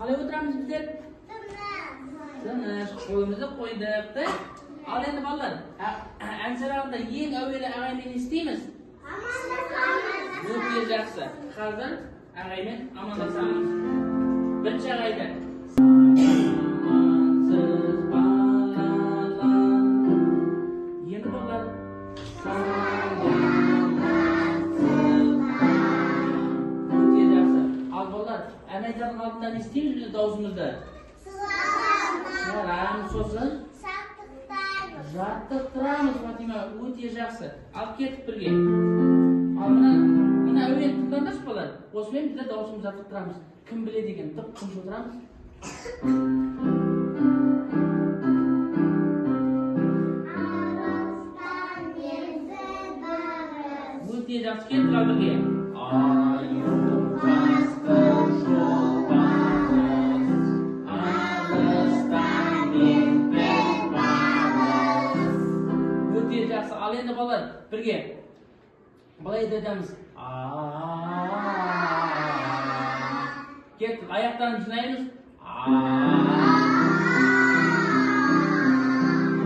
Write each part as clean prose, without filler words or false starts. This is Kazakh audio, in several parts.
Qalay o'tiramiz bizlar? Qo'limizni qo'ydik. Al endi bolalar, ansarag'da eng avvalo ag'ayni istaymiz. Bu yaxshi. Hozir ag'ayni amonlashamiz. Birinchi ag'ayda. Endi bolalar Anaydan altından isteyimiz biz davuzumuzda. Şarağımız olsun. Жаттықтырамыз, Фатима, өте жақсы. Алып кетіп бірге. Ал мына әуен тыңдаңдаршы балалар. Осымен біз де дауысымызды жаттықтырамыз. Кім біледі екен, тып-тыныш отырамыз. Өте жақсы, кетіп ал бірге. Al endi bolalar birga былай dedemiz. Ket ayaklarını jинaymiz.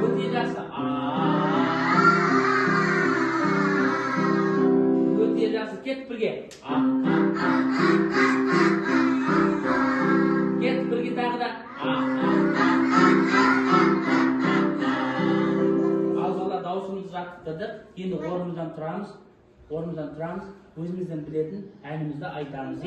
Өте жақсы. Өте жақсы. Ket бірге. Ket бірге тағы да. Дауысымызды жаттықтырдық. Енді орнымыздан тұрамыз. Өзімізден білетін әнімізді айтамыз.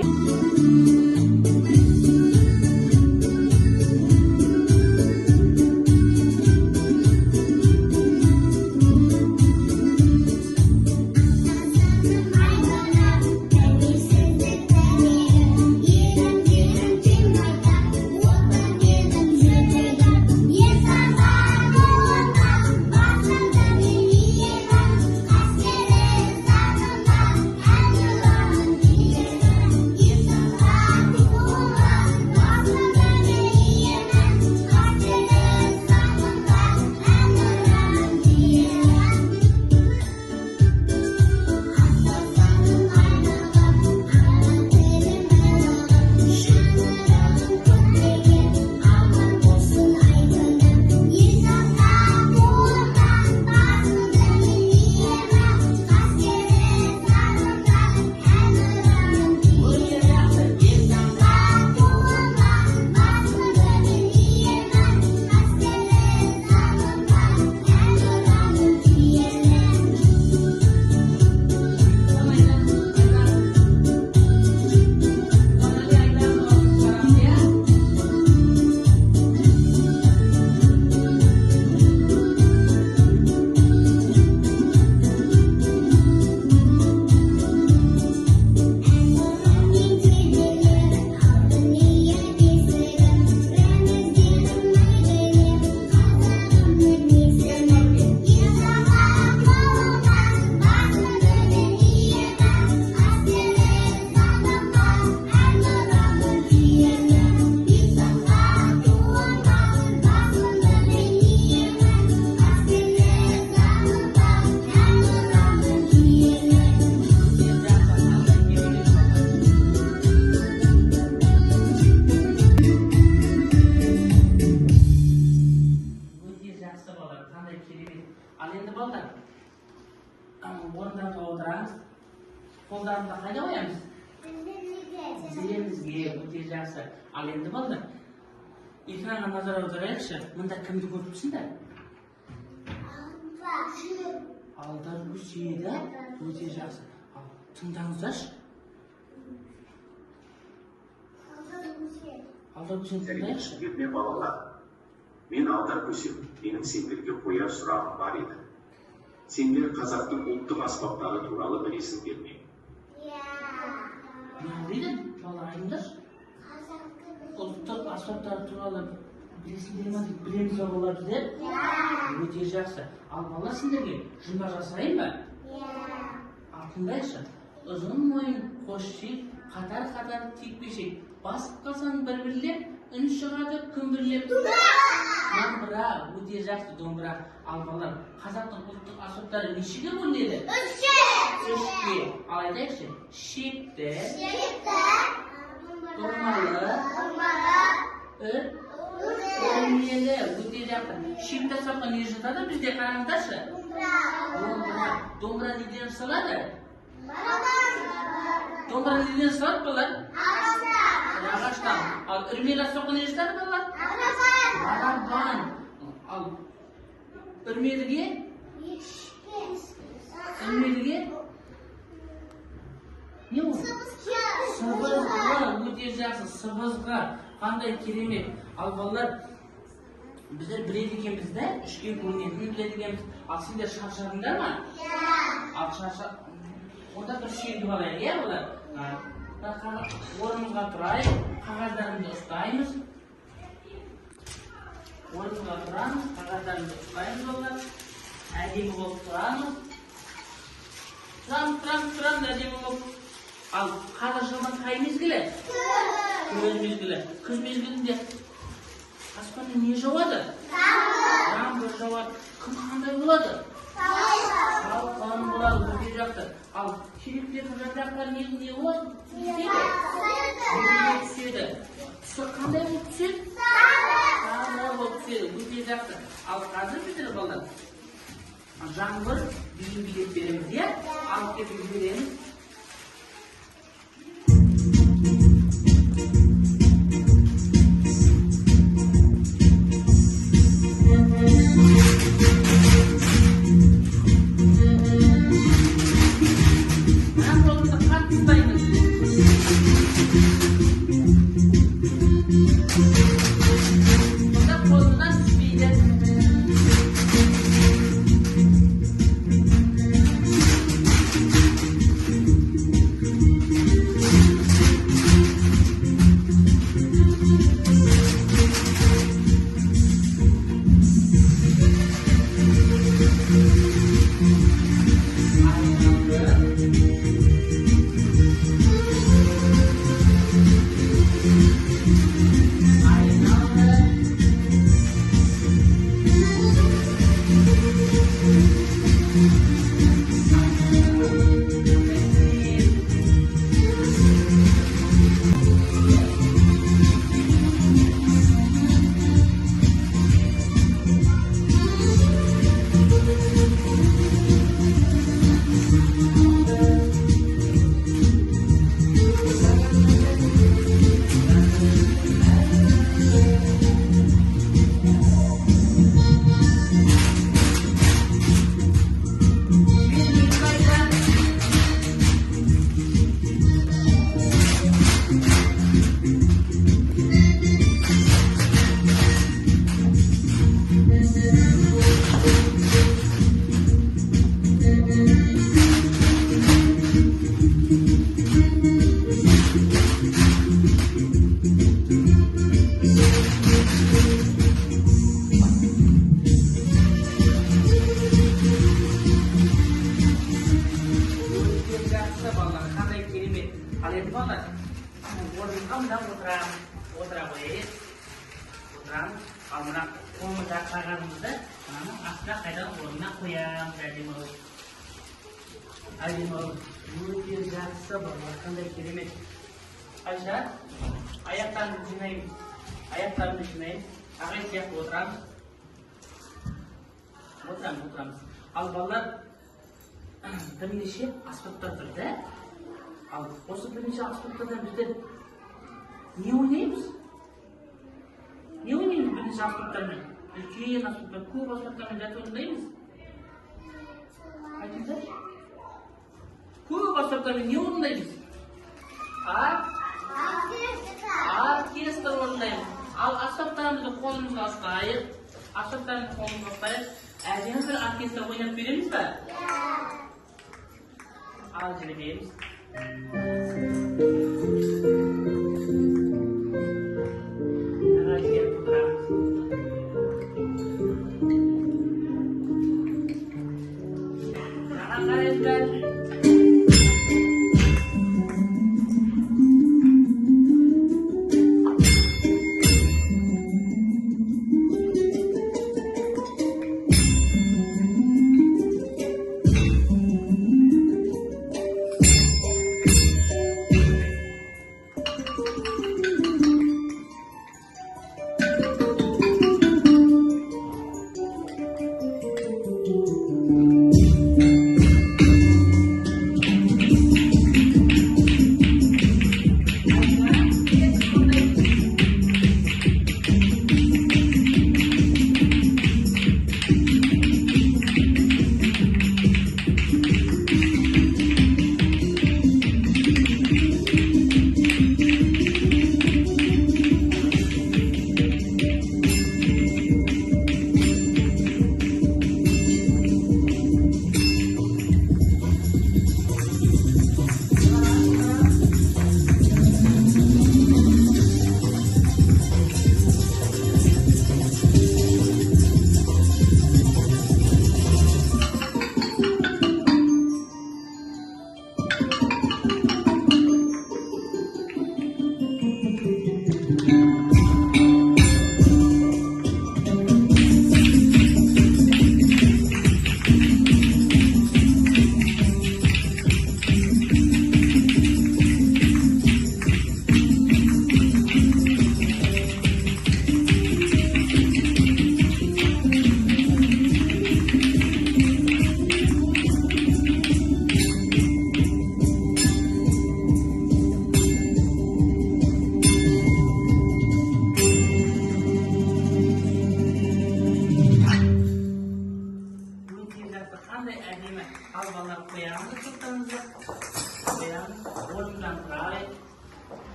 Al endi bolalar, o'rnidan o'tiramiz. Qo'llarimizni qayerga qo'yamiz? Tizimizga. O'te yaxshi. Al endi bolalar, ekranga nazar audaraylikchi. Bunda kimni ko'ribsizlar? Aldarg'uchida. O'te yaxshi. Tindangizlar. Aldarg'uchini tindangizlar. Sevgili balalar, men Aldarg'uchim. Benim senlerге koyar sұрағым бар еді. Сендер қазақтың ұлттық аспаптары туралы білесіңдер ме? Ne dedin? Vallahi ayımdır. Ұлттық аспаптары туралы Білесіңдер ма дейді, білеміз ба болады деп? Өте жақсы. Ал бала сендерге жұмба жасайын ба? Ал тыңдайшы. Ұзын мойын, қош жиек, қатар-қатар текпешек. Басып қалсаң бір-бірлеп, үн шығады күмбірлеп. Домбыра, өте жақсы домбыра. Ал балалар, қазақтың ұлттық аспаптары нешеге бөлінеді? Үшке. Ал айтайықшы, шекті, ұрмалы, өрмелі, өте жақсы. Шекті аспапқа не жатады бізде, қараңыздаршы? Домбыра неден жасалады? Домбыра неден жасалады балалар? Ағаштан. Ал үрмелі аспапқа не жатады балалар? Барабан. Ал үрмеліге? Не ол? Сыбызға, өте жақсы, сыбызға. Қандай керемет. Ал балалар, біздер біледі екенбіз да, үшке бөлінетінін біледі екенбіз. Ал сендер шаршадыңдар ма? Ал онда бір шегіп алайық, иә балалар? Орнымызға тұрайық, қағаздарымызды ұстаймыз. Орнымызға тұрамыз, қағаздарымызды ұстаймыз балалар. Әдемі болып тұрамыз. Тұрамыз, әдемі болып. Ал қазір жылдың қай мезгілі? Күз мезгілі. Күз мезгілінде аспаннан не жауады? Жаңбыр жауады. Күн қандай болады? Салқын болады, өте жақсы. Ал теректердің жапырақтары не болады? Түседі. Түсі қандай болып түседі? Сары болып түседі, өте жақсы. Ал қазір біздер балалар жаңбыр биін билеп береміз, иә? Алып кетіп береміз. Al mына қолымызда қағазымызды мынаның астына қайдан орнына қоямыз әдемі. Өте жақсы балалар, қандай керемет. Айша, аяқтарымызды жинаймыз. Ағай сияқты отырамыз. Ал балалар, бірнеше аспаптар тұр, да? Ал осы бірнеше аспаптардан біздер не ойнаймыз? Бірнеше аспаптармен? Үлкен аспаптар, көп аспаптармен жатып ойнаймыз? Айтыңыздар? Көп аспаптармен не орындаймыз? Оркестр орындаймыз. Ал аспаптарымызды қолымызға ұстайық. Әдемі бір оркестр ойнап береміз ба? Ал жібереміз. Ағай келіп отырамыз.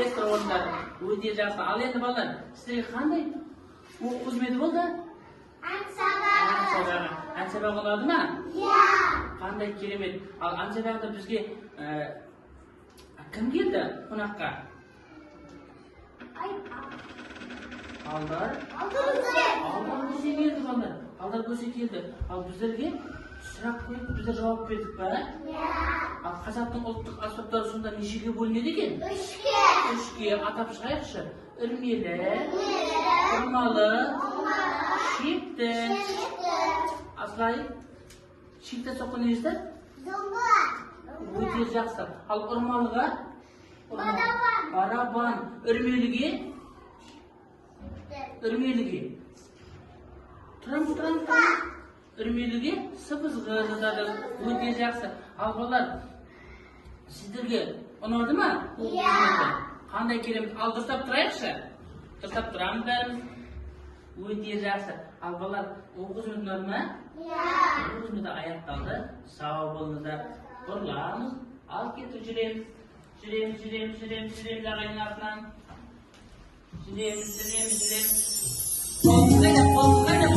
elektr organlari. Өте жақсы. Ал енді балалар, сіздерге қандай оқу қызметі болды? Ән сабағы ұнады ма? Қандай керемет. Ал ән сабағында бізге кім келді қонаққа? Алдар көсе келді балалар. Алдар көсе келді. Ал біздерге сұрақ қойып, біздер жауап бердік па? Ал қазақтың ұлттық аспаптары сонда нешеге бөлінеді екен? Үшке. Атап шығайықшы. Үрмелі, ұрмалы, шекті. Асылай, шекті соққы не естір? Өте жақсы. Ал ұрмалыға? Барабан. Үрмеліге? Тұрам. Үрмеліге сыбызғы жазады. Өте жақсы. Ал балалар, сіздерге ұнады ма? Қандай керемет. Ал дұрыстап тұрайықшы. Дұрыстап тұрамыз бәріміз. Өте жақсы. Ал балалар, оқу қызметі ұнады ма? Оқу қызметі аяқталды. Сау болыңыздар. Бұрыламыз. Ал кетіп жүреміз. Жүреміз ағайын артынан. Жүреміз. Қолымыз қайда?